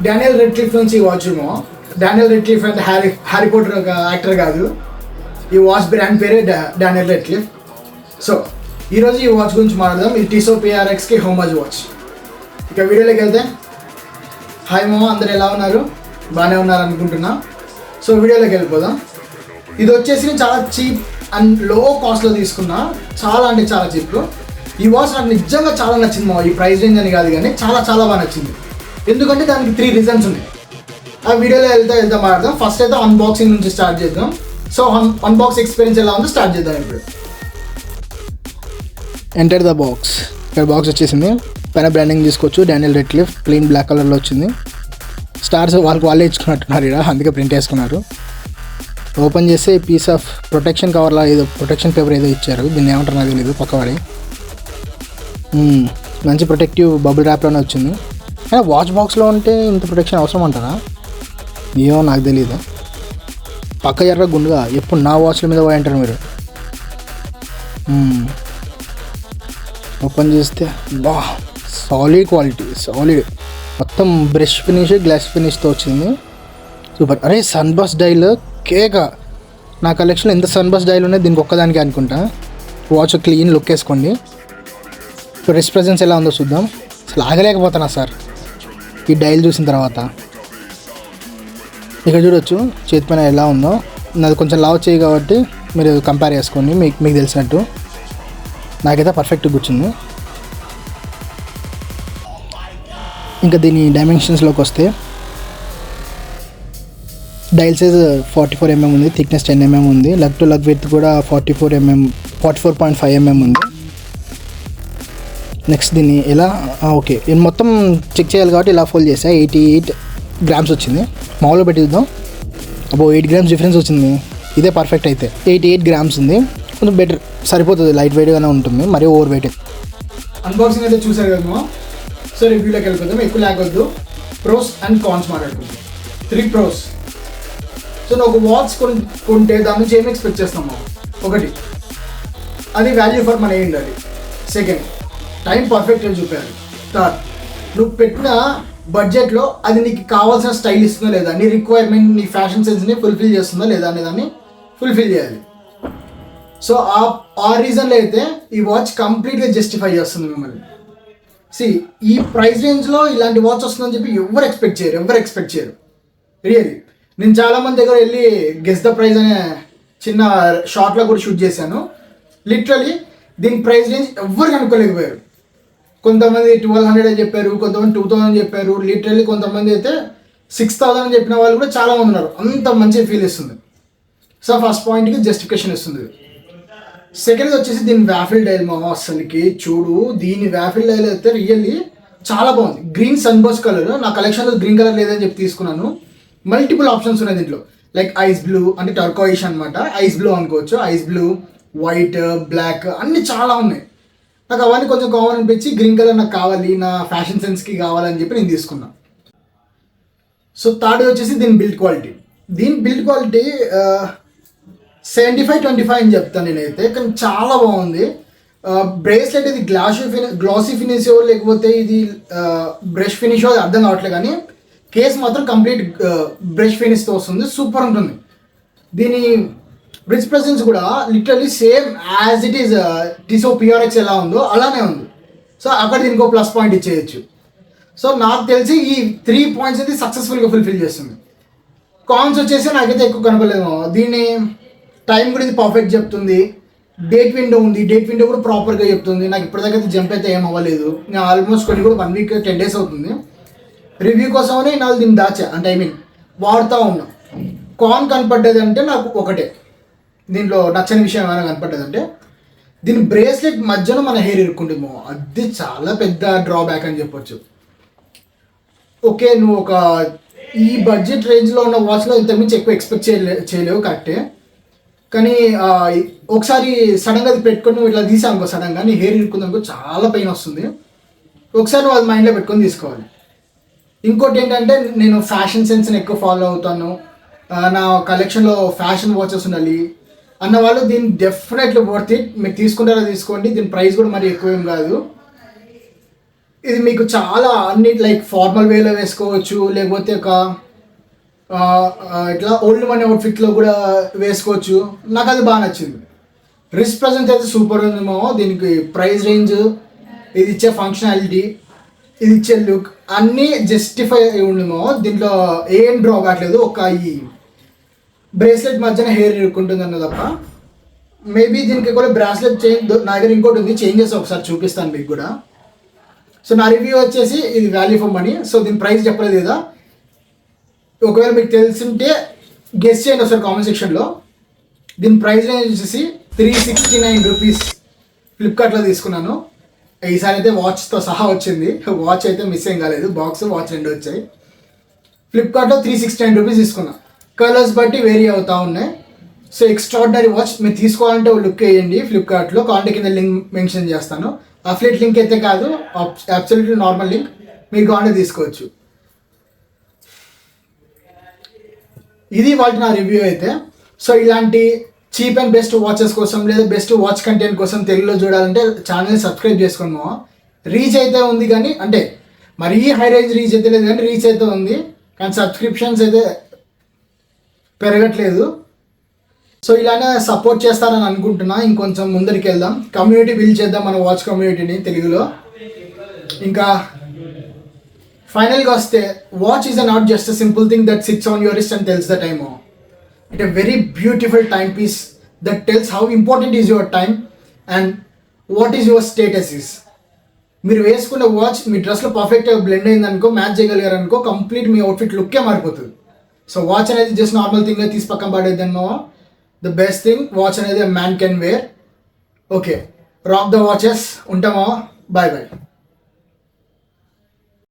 Daniel రెడ్క్లిఫ్ నుంచి ఈ watch ఏమో. డానియల్ రెడ్క్లిఫ్ అంటే హ్యారీ పోటర్ ఒక యాక్టర్ కాదు. ఈ వాచ్ బ్రాండ్ పేరే డానియల్ రెడ్క్లిఫ్. సో ఈరోజు ఈ వాచ్ గురించి మాట్లాడదాం. ఇది టీసో PRXకి హోమేజ్ వాచ్. ఇక వీడియోలోకి వెళ్తే, హాయ్ మామ, అందరు ఎలా ఉన్నారు? బాగానే ఉన్నారు అనుకుంటున్నా. సో వీడియోలోకి వెళ్ళిపోదాం. ఇది వచ్చేసి చాలా చీప్ అండ్ లో కాస్ట్లో తీసుకున్నా. చాలా అంటే చాలా చీప్. ఈ వాచ్ నాకు నిజంగా చాలా నచ్చింది మా. ఈ ప్రైస్ రేంజ్ అని కాదు కానీ చాలా చాలా బాగా నచ్చింది. ఎందుకంటే దానికి 3 రీజన్స్ ఉన్నాయి. ఆ వీడియోలో వెళ్తా మాట్లాడదాం. ఫస్ట్ అయితే అన్బాక్సింగ్ నుంచి స్టార్ట్ చేద్దాం. సో అన్బాక్స్ ఎక్స్పీరియన్స్ ఎలా ఉందో స్టార్ట్ చేద్దాం ఇప్పుడు. Enter the box. ఇక్కడ బాక్స్ వచ్చేసింది. పైన బ్రాండింగ్ తీసుకోవచ్చు. డానియల్ రెడ్క్లిఫ్ ప్లెయిన్ బ్లాక్ కలర్లో వచ్చింది. స్టార్స్ వాళ్ళే ఇచ్చుకున్నట్టున్నారు ఇక్కడ, అందుకే ప్రింట్ వేసుకున్నారు. ఓపెన్ చేస్తే పీస్ ఆఫ్ ప్రొటెక్షన్ కవర్లా ఏదో ప్రొటెక్షన్ పేపర్ ఏదో ఇచ్చారు. దీన్ని ఏమంటారు నాకు తెలియదు, పక్కవాడి. మంచి ప్రొటెక్టివ్ బబుల్ ర్యాప్లోనే వచ్చింది. కానీ వాచ్ బాక్స్లో ఉంటే ఇంత ప్రొటెక్షన్ అవసరం అంటారా? ఏమో నాకు తెలియదు. పక్క ఎర్ర గుండుగా ఎప్పుడు నా వాచ్ల మీద పోయి అంటారు మీరు. ఓపెన్ చేస్తే బా సాలిడ్ క్వాలిటీ, సాలిడ్ మొత్తం బ్రష్ ఫినిష్, గ్లాస్ ఫినిష్తో వచ్చింది. సూపర్. అరే సన్బస్ డైల్ కేక. నా కలెక్షన్లో ఎంత సన్బస్ డైల్ ఉన్నాయి దీనికి ఒక్కదానికి అనుకుంటా. వాచ్ క్లీన్ లుక్ వేసుకోండి. రిస్ట్ ప్రెజెన్స్ ఎలా ఉందో చూద్దాం. అసలు ఆగలేకపోతున్నా సార్ ఈ డైల్ చూసిన తర్వాత. ఇక్కడ చూడొచ్చు చేతి పైన ఎలా ఉందో. నాది కొంచెం లావ్ చేయి కాబట్టి మీరు కంపేర్ చేసుకోండి మీకు తెలిసినట్టు. నాకైతే పర్ఫెక్ట్ కూర్చుంది. ఇంకా దీని డైమెన్షన్స్లోకి వస్తే డైల్ సైజ్ 44 mm ఉంది, థిక్నెస్ 10 mm ఉంది, లగ్ టు లగ్ విడ్త్ కూడా 44.5 mm ఉంది. నెక్స్ట్ దీన్ని ఎలా ఓకే ఇది మొత్తం చెక్ చేయాలి కాబట్టి ఇలా ఫోల్డ్ చేసా. 88 grams వచ్చింది. మామూలుగా పెట్టి చూద్దాం. 8 grams డిఫరెన్స్ వచ్చింది. ఇదే పర్ఫెక్ట్. అయితే 88 grams ఉంది. కొంచెం బెటర్, సరిపోతుంది. లైట్ వెయిట్గానే ఉంటుంది, మరీ ఓవర్ వెయిట్. అన్బాక్సింగ్ అయితే చూసారు కదా. సో రివ్యూలోకి వెళ్ళిపోతాం, ఎక్కువ లేకొద్దు. ప్రోస్ అండ్ కాన్స్ మాట్లాడుకుందాం. 3 pros. సో నువ్వు ఒక వాచ్ కొంటే దాని నుంచి ఏమి ఎక్స్పెక్ట్ చేస్తాము? ఒకటి, అది వాల్యూ ఫర్ మనీ ఉండాలి. సెకండ్, టైం పర్ఫెక్ట్గా చూపించాలి. థర్డ్, నువ్వు పెట్టిన బడ్జెట్లో అది నీకు కావాల్సిన స్టైల్ ఇస్తుందా లేదా, నీ రిక్వైర్మెంట్, నీ ఫ్యాషన్ సెన్స్ని ఫుల్ఫిల్ చేస్తుందా లేదా అనేదాన్ని ఫుల్ఫిల్ చేయాలి. సో ఆ రీజన్లో అయితే ఈ వాచ్ కంప్లీట్గా జస్టిఫై చేస్తుంది మిమ్మల్ని. ఈ ప్రైస్ రేంజ్లో ఇలాంటి వాచ్ వస్తుందని చెప్పి ఎవరు ఎక్స్పెక్ట్ చేయరు. రియల్లీ నేను చాలామంది దగ్గర వెళ్ళి గెస్ ద ప్రైస్ అనే చిన్న షార్ట్లో కూడా షూట్ చేశాను. లిటరలీ దీని ప్రైస్ రేంజ్ ఎవ్వరు కనుక్కోలేకపోయారు. కొంతమంది 1200 అని చెప్పారు, కొంతమంది 2000 చెప్పారు, లిటరల్లీ కొంతమంది అయితే 6000 అని చెప్పిన వాళ్ళు కూడా చాలామంది ఉన్నారు. అంత మంచి ఫీల్ ఇస్తుంది. సో ఫస్ట్ పాయింట్కి జస్టిఫికేషన్ ఇస్తుంది. సెకండ్ వచ్చేసి దీని వ్యాఫిల్ డైల్ మా అసలుకి చూడు. దీని వ్యాఫిల్ డైల్ అయితే రియల్లీ చాలా బాగుంది. Green సన్బర్స్ట్ colour. నా కలెక్షన్లో గ్రీన్ కలర్ లేదని చెప్పి తీసుకున్నాను. మల్టిపుల్ ఆప్షన్స్ ఉన్నాయి దీంట్లో. లైక్ ఐస్ బ్లూ అంటే టర్కోయిష్ అనమాట, ఐస్ బ్లూ అనుకోవచ్చు. ఐస్ బ్లూ, వైట్, బ్లాక్ అన్నీ చాలా ఉన్నాయి. నాకు అవన్నీ కొంచెం కామన్ అనిపించి గ్రీన్ కలర్ నాకు కావాలి, నా ఫ్యాషన్ సెన్స్కి కావాలని చెప్పి నేను తీసుకున్నా. సో థర్డ్ వచ్చేసి దీని బిల్డ్ క్వాలిటీ. 75-25 అని చెప్తాను నేనైతే, కానీ చాలా బాగుంది. బ్రేస్లెట్ ఇది గ్లాసీ ఫినిషో లేకపోతే ఇది బ్రష్ ఫినిషో అర్థం కావట్లేదు, కానీ కేస్ మాత్రం కంప్లీట్ బ్రష్ ఫినిష్తో వస్తుంది. సూపర్ ఉంటుంది. దీని రిచ్ ప్రెజెన్స్ కూడా literally same as it is టీసో PRX ఎలా ఉందో అలానే ఉంది. సో అక్కడ దీనికి ఒక ప్లస్ పాయింట్ ఇచ్చేయచ్చు. సో నాకు తెలిసి ఈ 3 points అయితే సక్సెస్ఫుల్గా ఫుల్ఫిల్ చేస్తుంది. కాన్స్ వచ్చేసి నాకైతే ఎక్కువ కనపడలేదు. దీని టైం కూడా ఇది పర్ఫెక్ట్ చెప్తుంది. డేట్ విండో ఉంది, డేట్ విండో కూడా ప్రాపర్గా చెప్తుంది. నాకు ఇప్పటిదాకా అయితే జంప్ అయితే ఏం అవ్వలేదు. నేను ఆల్మోస్ట్ కొన్ని కూడా 1 week 10 days అవుతుంది. రివ్యూ కోసమనే నాకు దీన్ని దాచా, అంటే వాడుతూ ఉన్నా. కాన్ కనపడ్డది అంటే నాకు ఒకటే, దీంట్లో నచ్చని విషయం ఏమైనా కనపడ్డదంటే దీని బ్రేస్లెట్ మధ్యన మన హెయిర్ ఇరుక్కుంటుందేమో, అది చాలా పెద్ద డ్రాబ్యాక్ అని చెప్పొచ్చు. ఓకే, నువ్వు ఒక ఈ బడ్జెట్ రేంజ్లో ఉన్న వాచ్లో ఇంతకుమించి ఎక్కువ ఎక్స్పెక్ట్ చేయలేవు, కరెక్టే. కానీ ఒకసారి సడన్గా అది పెట్టుకొని నువ్వు ఇట్లా తీసావు అనుకో, సడన్గా నీ హెయిర్ ఇరుక్కుందనుకో చాలా పెయిన్ వస్తుంది. ఒకసారి నువ్వు అది మైండ్లో పెట్టుకొని తీసుకోవాలి. ఇంకోటి ఏంటంటే నేను ఫ్యాషన్ సెన్స్ని ఎక్కువ ఫాలో అవుతాను, నా కలెక్షన్లో ఫ్యాషన్ వాచెస్ ఉండాలి అన్న వాళ్ళు దీన్ని డెఫినెట్లీ వర్త్ ఇట్. మీరు తీసుకుంటారా తీసుకోండి. దీని ప్రైస్ కూడా మరి ఎక్కువ ఏం కాదు. ఇది మీకు చాలా అన్ని లైక్ ఫార్మల్ వేలో వేసుకోవచ్చు, లేకపోతే ఒక ఇట్లా ఓల్డ్ మనీ అవుట్ఫిట్లో కూడా వేసుకోవచ్చు. నాకు అది బాగా నచ్చింది. రిస్ట్ ప్రెజెన్స్ అయితే సూపర్ ఉందేమో. దీనికి ప్రైస్ రేంజ్, ఇది ఇచ్చే ఫంక్షనాలిటీ, ఇది ఇచ్చే లుక్ అన్నీ జస్టిఫై అయి ఉండేమో. దీంట్లో ఏం డ్రా కావట్లేదు. ఒక ఈ బ్రేస్లెట్ మధ్యన హెయిర్ ఇరుక్కుంటుంది అన్న తప్ప. మేబీ దీనికి కూడా బ్రాస్లెట్ చేంజ్ నా దగ్గర ఇంకోటి ఉంది, చేంజ్ చేసి ఒకసారి చూపిస్తాను మీకు కూడా. సో నా రివ్యూ వచ్చేసి ఇది వాల్యూ ఫర్ మనీ. సో దీని ప్రైస్ చెప్పలేదు కదా, ఒకవేళ మీకు తెలిసింటే గెస్ చేయండి ఒకసారి కామెంట్ సెక్షన్లో. దీని ప్రైస్ రేంజ్ వచ్చేసి 369 రూపీస్. ఫ్లిప్కార్ట్లో తీసుకున్నాను. ఈసారి అయితే వాచ్తో సహా వచ్చింది. వాచ్ అయితే మిస్ ఏం కాలేదు, బాక్స్ వాచ్ రెండు వచ్చాయి. ఫ్లిప్కార్ట్లో 369 రూపీస్ తీసుకున్నా. కలర్స్ బట్టి వేరీ అవుతూ ఉన్నాయి. So extraordinary watch. మీరు తీసుకోవాలంటే లుక్ వేయండి ఫ్లిప్కార్ట్లో. కాంటాక్ట్ కింద లింక్ మెన్షన్ చేస్తాను. అఫ్లియేట్ లింక్ అయితే కాదు, అబ్సల్యూట్లీ నార్మల్ లింక్. మీరు కావాలంటే తీసుకోవచ్చు. ఇది వాళ్ళ నా రివ్యూ అయితే. సో ఇలాంటి చీప్ అండ్ బెస్ట్ వాచెస్ కోసం లేదా బెస్ట్ వాచ్ కంటెంట్ కోసం తెలుగులో చూడాలంటే ఛానల్ సబ్స్క్రైబ్ చేసుకోండి. రీచ్ అయితే ఉంది కానీ, అంటే మరీ హై రేంజ్ రీచ్ అయితే లేదు కానీ రీచ్ అయితే ఉంది, కానీ సబ్స్క్రిప్షన్స్ అయితే పెరగట్లేదు. సో ఇలానే సపోర్ట్ చేస్తారని అనుకుంటున్నా. ఇంకొంచెం ముందరికి వెళ్దాం, కమ్యూనిటీ బిల్డ్ చేద్దాం మన వాచ్ కమ్యూనిటీని తెలుగులో. ఇంకా ఫైనల్గా వస్తే, watch is not just a simple thing that sits on your wrist and tells the time. It a very beautiful time peace that tells how important is your time and what is your status is. మీరు వేసుకున్న watch మీ డ్రెస్లో పర్ఫెక్ట్గా blend అయిందనుకో, match చేయగలిగారు అనుకో, complete మీ outfit లుక్కే మారిపోతుంది. So watch అనేది జస్ట్ నార్మల్ థింగ్గా తీసి పక్కన పడేది అన్నో. ద బెస్ట్ థింగ్ వాచ్ అనేది man can wear. Okay, rock the watches. ఉంటామా, బాయ్ బాయ్.